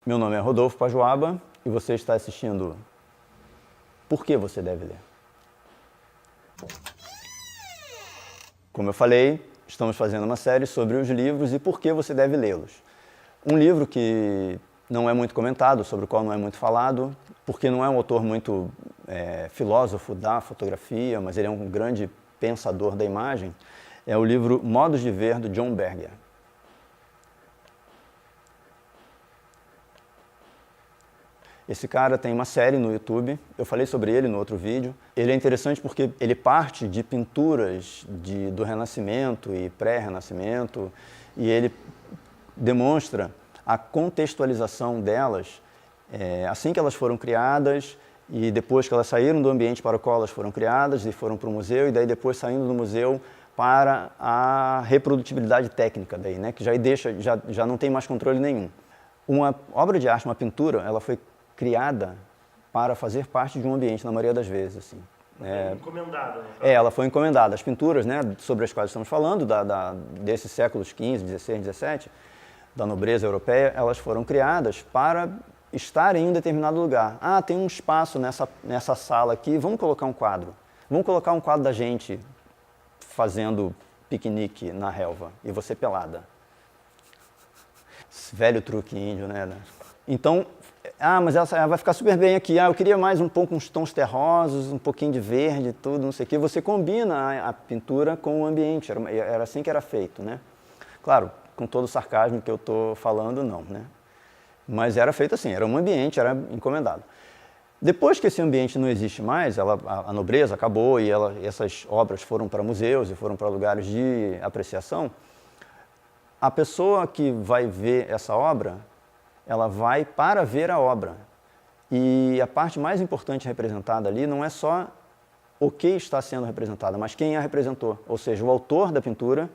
Meu nome é Rodolfo Pajoaba e você está assistindo Por que você deve ler? Como eu falei, estamos fazendo uma série sobre os livros e por que você deve lê-los. Um livro que não é muito comentado, sobre o qual não é muito falado, porque não é um autor muito filósofo da fotografia, mas ele é um grande pensador da imagem, é o livro Modos de Ver, do John Berger. Esse cara tem uma série no YouTube, eu falei sobre ele no outro vídeo. Ele é interessante porque ele parte de pinturas do Renascimento e pré-Renascimento e ele demonstra a contextualização delas assim que elas foram criadas e depois que elas saíram do ambiente para o qual elas foram criadas e foram para o museu e daí depois saindo do museu para a reprodutibilidade técnica daí, né, que já não tem mais controle nenhum. Uma obra de arte, uma pintura, ela foi criada para fazer parte de um ambiente, na maioria das vezes. Assim. Encomendada, né? Ela foi encomendada. As pinturas, né, sobre as quais estamos falando, desses séculos XV, XVI, XVII, da nobreza europeia, elas foram criadas para estarem em um determinado lugar. Ah, tem um espaço nessa sala aqui, vamos colocar um quadro. Vamos colocar um quadro da gente fazendo piquenique na relva e você pelada. Esse velho truque índio, né? Então, mas ela vai ficar super bem aqui. Eu queria mais um pouco uns tons terrosos, um pouquinho de verde, tudo, não sei o quê. Você combina a pintura com o ambiente. Era assim que era feito, né? Claro, com todo o sarcasmo que eu estou falando, não, né? Mas era feito assim, era um ambiente, era encomendado. Depois que esse ambiente não existe mais, a nobreza acabou e essas obras foram para museus e foram para lugares de apreciação, a pessoa que vai ver essa obra, ela vai para ver a obra. E a parte mais importante representada ali não é só o que está sendo representado, mas quem a representou. Ou seja, o autor da pintura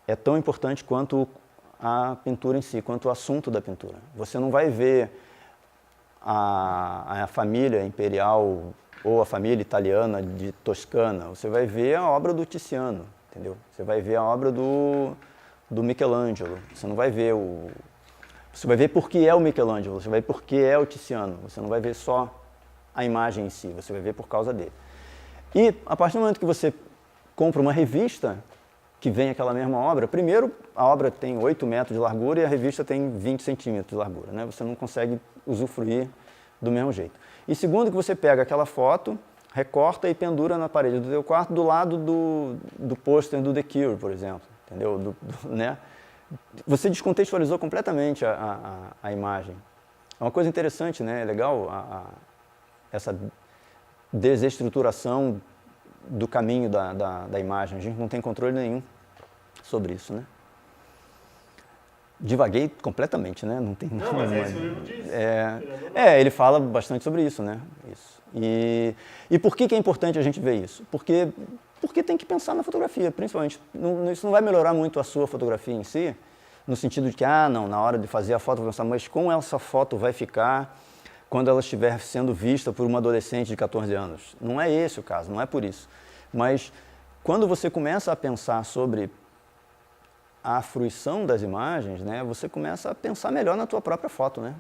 é tão importante quanto a pintura em si, quanto o assunto da pintura. Você não vai ver a família imperial ou a família italiana de Toscana, você vai ver a obra do Tiziano, entendeu? Você vai ver a obra do Michelangelo, você não vai ver Você vai ver por que é o Michelangelo, você vai ver por que é o Tiziano, você não vai ver só a imagem em si, você vai ver por causa dele. E a partir do momento que você compra uma revista que vem aquela mesma obra, primeiro a obra tem 8 metros de largura e a revista tem 20 centímetros de largura, né? Você não consegue usufruir do mesmo jeito. E segundo que você pega aquela foto, recorta e pendura na parede do teu quarto do lado do pôster do The Cure, por exemplo, entendeu? Né? Você descontextualizou completamente a imagem. É uma coisa interessante, né? É legal essa desestruturação do caminho da imagem. A gente não tem controle nenhum sobre isso, né? Divaguei completamente, né? Não tem Não, mas é isso que o livro diz. Ele fala bastante sobre isso, né? Isso. E por que é importante a gente ver isso? Porque tem que pensar na fotografia, principalmente. Isso não vai melhorar muito a sua fotografia em si, no sentido de que, não, na hora de fazer a foto, vou pensar, mas como essa foto vai ficar quando ela estiver sendo vista por uma adolescente de 14 anos? Não é esse o caso, não é por isso. Mas quando você começa a pensar sobre a fruição das imagens, né, você começa a pensar melhor na tua própria foto, né?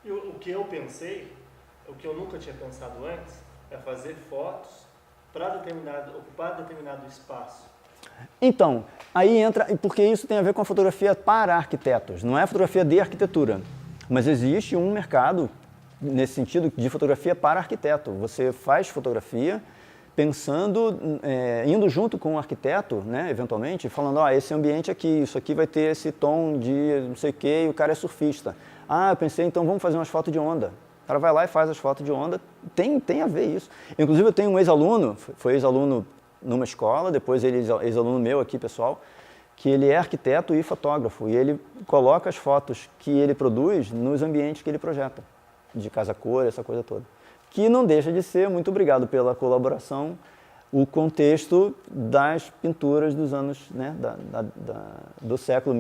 E o que eu pensei, o que eu nunca tinha pensado antes, é fazer fotos para ocupar determinado espaço. Então, aí entra, porque isso tem a ver com a fotografia para arquitetos, não é a fotografia de arquitetura, mas existe um mercado, nesse sentido, de fotografia para arquiteto. Você faz fotografia pensando, indo junto com o arquiteto, né, eventualmente, falando, esse ambiente aqui, isso aqui vai ter esse tom de não sei o quê, e o cara é surfista. Eu pensei, então vamos fazer umas fotos de onda. O cara vai lá e faz as fotos de onda, tem a ver isso. Inclusive eu tenho um ex-aluno, foi ex-aluno numa escola, depois ele é ex-aluno meu aqui, pessoal, que ele é arquiteto e fotógrafo, e ele coloca as fotos que ele produz nos ambientes que ele projeta, de casa-cor, essa coisa toda. Que não deixa de ser, muito obrigado pela colaboração, o contexto das pinturas dos anos, né, do século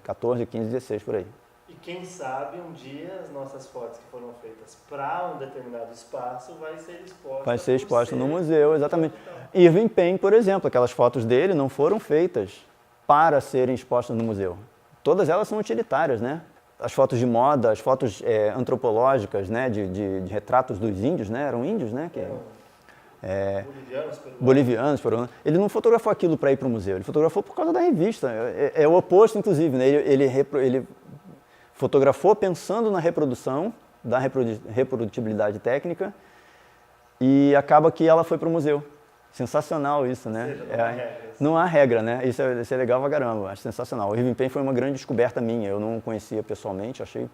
14, 15, 16, por aí. E quem sabe um dia as nossas fotos que foram feitas para um determinado espaço vai ser exposta no museu, exatamente. Irving Penn, por exemplo, aquelas fotos dele não foram feitas para serem expostas no museu. Todas elas são utilitárias, né? as fotos de moda, as fotos antropológicas, né, de retratos dos índios, né, eram índios, né, bolivianos, peruanos. Ele não fotografou aquilo para ir para o museu, ele fotografou por causa da revista. É o oposto, inclusive, né? Ele fotografou pensando na reprodução, da reprodutibilidade técnica, e acaba que ela foi para o museu. Sensacional isso, né? Não há regra, né? Isso é legal pra caramba, acho sensacional. O Irving Penn foi uma grande descoberta minha, eu não conhecia pessoalmente, achei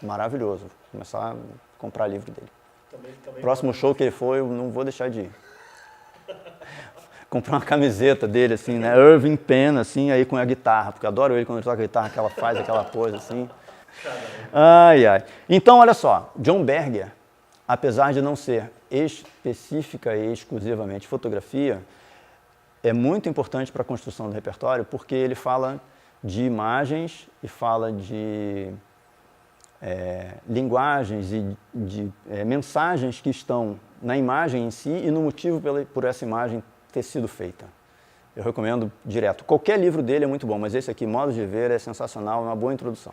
maravilhoso. Vou começar a comprar livro dele. Também próximo show que ele foi, eu não vou deixar de ir. Comprar uma camiseta dele, assim, né? Irving Penn, assim, aí com a guitarra, porque eu adoro ele quando ele toca a guitarra, que ela faz aquela pose, assim. Ai, ai. Então, olha só, John Berger, apesar de não ser específica e exclusivamente fotografia, é muito importante para a construção do repertório, porque ele fala de imagens e fala de linguagens e de mensagens que estão na imagem em si e no motivo por essa imagem ter sido feita. Eu recomendo direto. Qualquer livro dele é muito bom, mas esse aqui, Modos de Ver, é sensacional, é uma boa introdução.